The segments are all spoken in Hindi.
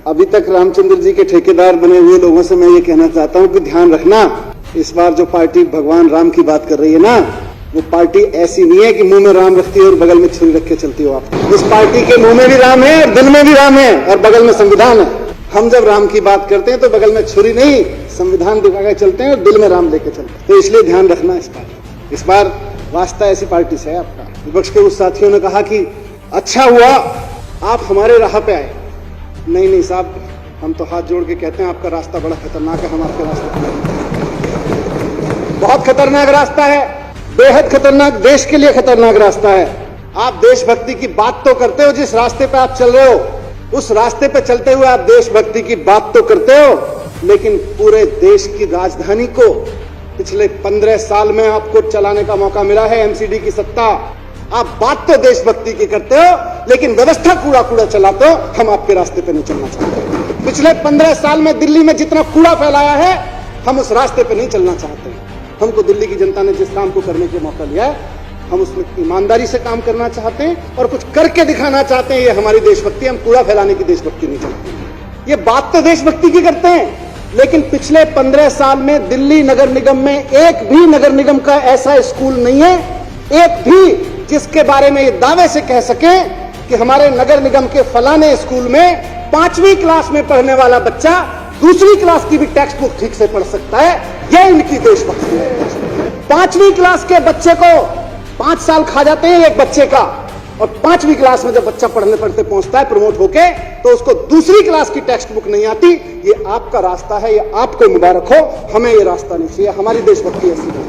अभी तक रामचंद्र जी के ठेकेदार बने हुए लोगों से मैं ये कहना चाहता हूं कि ध्यान रखना, इस बार जो पार्टी भगवान राम की बात कर रही है ना, वो पार्टी ऐसी नहीं है कि मुंह में राम रखती है और बगल में छुरी रख के चलती हो आप। इस पार्टी के मुंह में भी राम है और दिल में भी राम है और बगल में संविधान है। हम जब राम की बात करते हैं तो बगल में छुरी नहीं, संविधान दिखा के चलते हैं और दिल में राम लेके चलते हैं। तो इसलिए ध्यान रखना इस बार वास्ता ऐसी पार्टी से है आपका। विपक्ष के उस साथियों ने कहा कि अच्छा हुआ आप हमारे राह पे आए। नहीं साहब, हम तो हाथ जोड़ के कहते हैं आपका रास्ता बड़ा खतरनाक है, हम आपके रास्ते पे नहीं। बहुत खतरनाक रास्ता है, बेहद खतरनाक, देश के लिए खतरनाक रास्ता है। आप देशभक्ति की बात तो करते हो, जिस रास्ते पे आप चल रहे हो उस रास्ते पे चलते हुए आप देशभक्ति की बात तो करते हो, लेकिन पूरे देश की राजधानी को पिछले 15 साल में आपको चलाने का मौका मिला है, एमसीडी की सत्ता। आप बात तो देशभक्ति की करते हो, लेकिन व्यवस्था कूड़ा चलाते हो। हम आपके रास्ते पे नहीं चलना चाहते। पिछले 15 साल में दिल्ली में जितना कूड़ा फैलाया है, हम उस रास्ते पे नहीं चलना चाहते। हमको दिल्ली की जनता ने जिस काम को करने का मौका लिया है, हम उसमें ईमानदारी से काम करना चाहते हैं और कुछ करके दिखाना चाहते हैं। ये हमारी देशभक्ति, हम कूड़ा फैलाने की देशभक्ति नहीं चाहते। ये बात तो देशभक्ति की करते हैं, लेकिन पिछले 15 साल में दिल्ली नगर निगम में एक भी नगर निगम का ऐसा स्कूल नहीं है, एक भी, जिसके बारे में ये दावे से कह सके कि हमारे नगर निगम के फलाने स्कूल में 5वीं क्लास में पढ़ने वाला बच्चा दूसरी क्लास की भी टेक्स्ट बुक ठीक से पढ़ सकता है। यह इनकी देशभक्ति है। 5वीं क्लास के बच्चे को 5 साल खा जाते हैं एक बच्चे का, और 5वीं क्लास में जब बच्चा पढ़ने पढ़ते पहुंचता है प्रमोट होके, तो उसको दूसरी क्लास की टेक्स्ट बुक नहीं आती। ये आपका रास्ता है, ये आपको मुबारक हो। हमें ये रास्ता नहीं चाहिए। हमारी देशभक्ति ऐसी नहीं,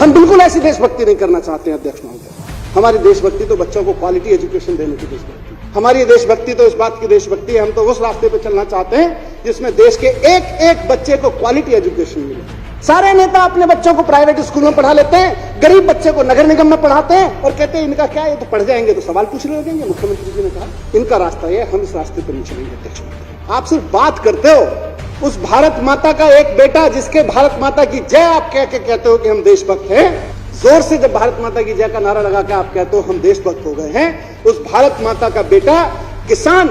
हम बिल्कुल ऐसी देशभक्ति नहीं करना चाहते हैं अध्यक्ष महोदय। हमारी देशभक्ति तो बच्चों को क्वालिटी एजुकेशन देने की देशभक्ति, हमारी देशभक्ति तो इस बात की देशभक्ति है। हम तो उस रास्ते पे चलना चाहते हैं जिसमें देश के एक बच्चे को क्वालिटी एजुकेशन मिले। सारे नेता अपने बच्चों को प्राइवेट स्कूल में पढ़ा लेते हैं, गरीब बच्चे को नगर निगम में पढ़ाते हैं और कहते हैं इनका क्या, ये तो पढ़ जाएंगे तो सवाल पूछने लगेंगे। मुख्यमंत्री जी ने कहा इनका रास्ता ये, हम इस रास्ते पर नहीं चलेंगे अध्यक्ष। आप सिर्फ बात करते हो। उस भारत माता का एक बेटा, जिसके भारत माता की जय आप कह के कहते हो कि हम देशभक्त हैं, जोर से जब भारत माता की जय का नारा लगा के आप कहते हो हम देशभक्त हो गए हैं, उस भारत माता का बेटा किसान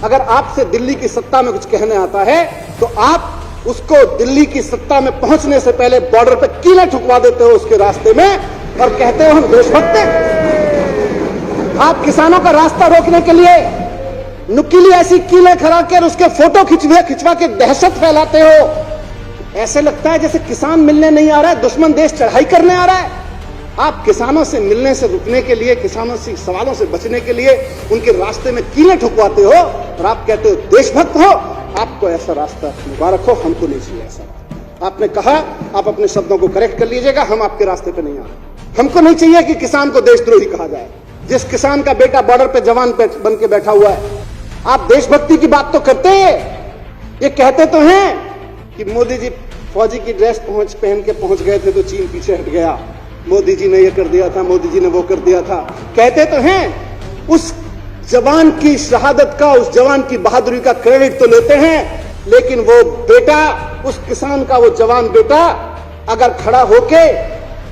अगर आपसे दिल्ली की सत्ता में कुछ कहने आता है तो आप उसको दिल्ली की सत्ता में पहुंचने से पहले बॉर्डर पे कीलें ठुकवा देते हो उसके रास्ते में और कहते हो हम देशभक्त हैं। आप किसानों का रास्ता रोकने के लिए नुकीली ऐसी कीलें खड़ा कर उसके फोटो खिंचवा के दहशत फैलाते हो। ऐसे लगता है जैसे किसान मिलने नहीं आ रहा है, दुश्मन देश चढ़ाई करने आ रहा है। आप किसानों से मिलने से रुकने के लिए, किसानों से सवालों से बचने के लिए उनके रास्ते में कीलें ठुकवाते हो और आप कहते हो देशभक्त हो। आपको ऐसा रास्ता मुबारक हो, हमको नहीं चाहिए ऐसा। आपने कहा, आप अपने शब्दों को करेक्ट कर लीजिएगा, हम आपके रास्ते पे नहीं आ रहे। हमको नहीं चाहिए कि किसान को देशद्रोही कहा जाए। जिस किसान का बेटा बॉर्डर पे जवान बन के बैठा हुआ है, आप देशभक्ति की बात तो करते हैं। ये कहते तो हैं कि मोदी जी फौजी की ड्रेस पहन के पहुंच गए थे तो चीन पीछे हट गया, मोदी जी ने ये कर दिया था, मोदी जी ने वो कर दिया था। कहते तो हैं, उस जवान की शहादत का, उस जवान की बहादुरी का क्रेडिट तो लेते हैं, लेकिन वो बेटा, उस किसान का वो जवान बेटा अगर खड़ा होके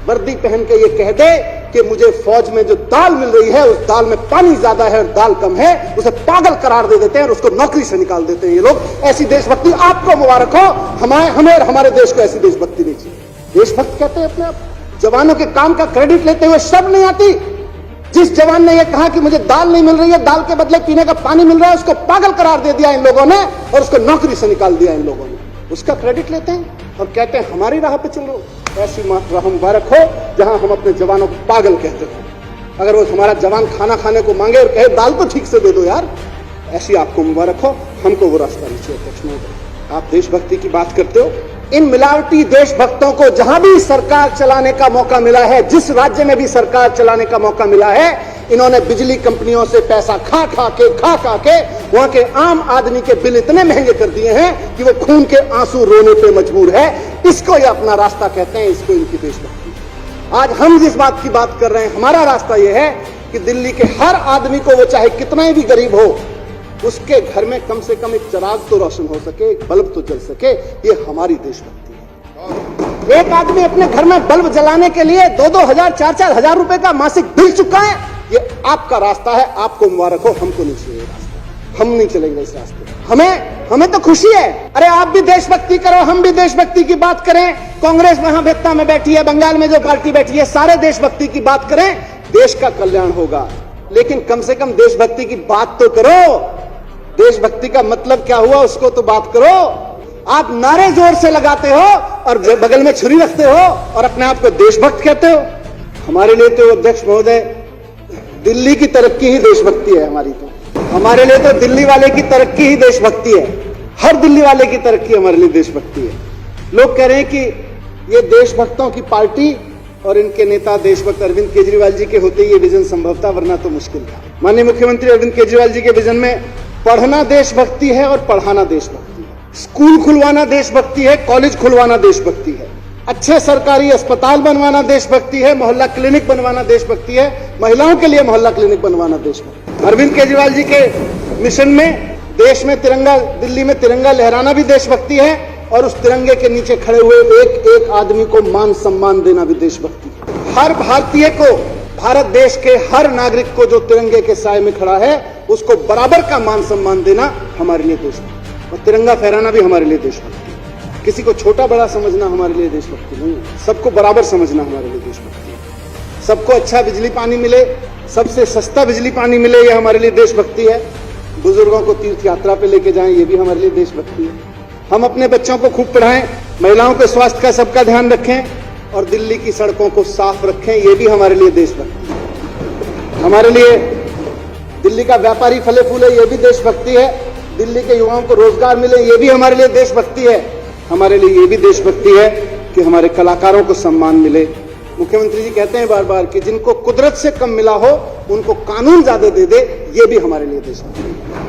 वर्दी पहन के ये कह दे कि मुझे फौज में जो दाल मिल रही है उस दाल में पानी ज्यादा है और दाल कम है, उसे पागल करार दे देते हैं और उसको नौकरी से निकाल देते हैं ये लोग। ऐसी देशभक्ति आपको मुबारक हो। हमें और हमारे देश को ऐसी देशभक्ति नहीं चाहिए। देशभक्त कहते हैं अपने आप, जवानों के काम का क्रेडिट लेते हुए शर्म नहीं आती। जिस जवान ने यह कहा कि मुझे दाल नहीं मिल रही है, दाल के बदले पीने का पानी मिल रहा है, उसको पागल करार दे दिया इन लोगों ने और उसको नौकरी से निकाल दिया इन लोगों ने। उसका क्रेडिट लेते हैं और कहते हैं हमारी राह पे चलो। ऐसी राह मुबारक हो जहां हम अपने जवानों को पागल कहते हो। अगर वो हमारा जवान खाना खाने को मांगे और कहे दाल तो ठीक से दे दो यार, ऐसी आपको मुबारक हो। हमको वो रास्ता नहीं चाहिए अध्यक्ष महोदय। आप देशभक्ति की बात करते हो। इन मिलावटी देशभक्तों को जहां भी सरकार चलाने का मौका मिला है, जिस राज्य में भी सरकार चलाने का मौका मिला है, इन्होंने बिजली कंपनियों से पैसा खा खा के वहां के आम आदमी के बिल इतने महंगे कर दिए हैं कि वो खून के आंसू रोने पे मजबूर है। इसको ये अपना रास्ता कहते हैं, इसको इनकी देशभक्ति। आज हम जिस बात की बात कर रहे हैं, हमारा रास्ता यह है कि दिल्ली के हर आदमी को, वो चाहे कितना भी गरीब हो, उसके घर में कम से कम एक चिराग तो रोशन हो सके, एक बल्ब तो जल सके। ये हमारी देशभक्ति है। एक आदमी अपने घर में बल्ब जलाने के लिए 2-2 हजार, 4-4 हजार रुपए का मासिक बिल चुका है। ये आपका रास्ता है, आपको मुबारक हो। हमको नहीं चाहिए रास्ता, हम नहीं चलेंगे इस रास्ते। हमें हमें तो खुशी है। अरे आप भी देशभक्ति करो, हम भी देशभक्ति की बात करें। कांग्रेस महाभेत्ता में बैठी है, बंगाल में जो पार्टी बैठी है, सारे देशभक्ति की बात करें, देश का कल्याण होगा। लेकिन कम से कम देशभक्ति की बात तो करो। देशभक्ति का मतलब क्या हुआ उसको तो बात करो। आप नारे जोर से लगाते हो और बगल में छुरी रखते हो और अपने आप को देशभक्त कहते हो। हमारे लिए तो अध्यक्ष महोदय दिल्ली की तरक्की ही देशभक्ति है। हमारे लिए तो दिल्ली वाले की तरक्की ही देशभक्ति है। हर दिल्ली वाले की तरक्की हमारे लिए देशभक्ति है। लोग कह रहे हैं कि ये देशभक्तों की पार्टी और इनके नेता देशभक्त अरविंद केजरीवाल जी के होते ये विजन संभव था, वरना तो मुश्किल था। माननीय मुख्यमंत्री अरविंद केजरीवाल जी के विजन में पढ़ना देशभक्ति है और पढ़ाना देशभक्ति है। स्कूल खुलवाना देशभक्ति है, कॉलेज खुलवाना देशभक्ति है, अच्छे सरकारी अस्पताल बनवाना देशभक्ति है, मोहल्ला क्लिनिक बनवाना देशभक्ति है, महिलाओं के लिए मोहल्ला क्लिनिक बनवाना देशभक्ति। अरविंद केजरीवाल जी के मिशन में देश में तिरंगा, दिल्ली में तिरंगा लहराना भी देशभक्ति है और उस तिरंगे के नीचे खड़े हुए एक एक आदमी को मान सम्मान देना भी देशभक्ति है। हर भारतीय को, भारत देश के हर नागरिक को जो तिरंगे के साए में खड़ा है उसको बराबर का मान सम्मान देना हमारे लिए देशभक्ति, और तिरंगा फहराना भी हमारे लिए देशभक्ति है। किसी को छोटा बड़ा समझना हमारे लिए देशभक्ति नहीं है, सबको बराबर समझना हमारे लिए देशभक्ति है। सबको अच्छा बिजली पानी मिले, सबसे सस्ता बिजली पानी मिले, ये हमारे लिए देशभक्ति है। बुजुर्गों को तीर्थ यात्रा पे लेके जाएं, ये भी हमारे लिए देशभक्ति है। हम अपने बच्चों को खूब पढ़ाएं, महिलाओं के स्वास्थ्य का सबका ध्यान रखें और दिल्ली की सड़कों को साफ रखें, ये भी हमारे लिए देशभक्ति है। हमारे लिए दिल्ली का व्यापारी फले फूले, ये भी देशभक्ति है। दिल्ली के युवाओं को रोजगार मिले, ये भी हमारे लिए देशभक्ति है। हमारे लिए ये भी देशभक्ति है कि हमारे कलाकारों को सम्मान मिले। मुख्यमंत्री जी कहते हैं बार बार कि जिनको कुदरत से कम मिला हो उनको कानून ज्यादा दे दे, ये भी हमारे लिए देशभक्ति है।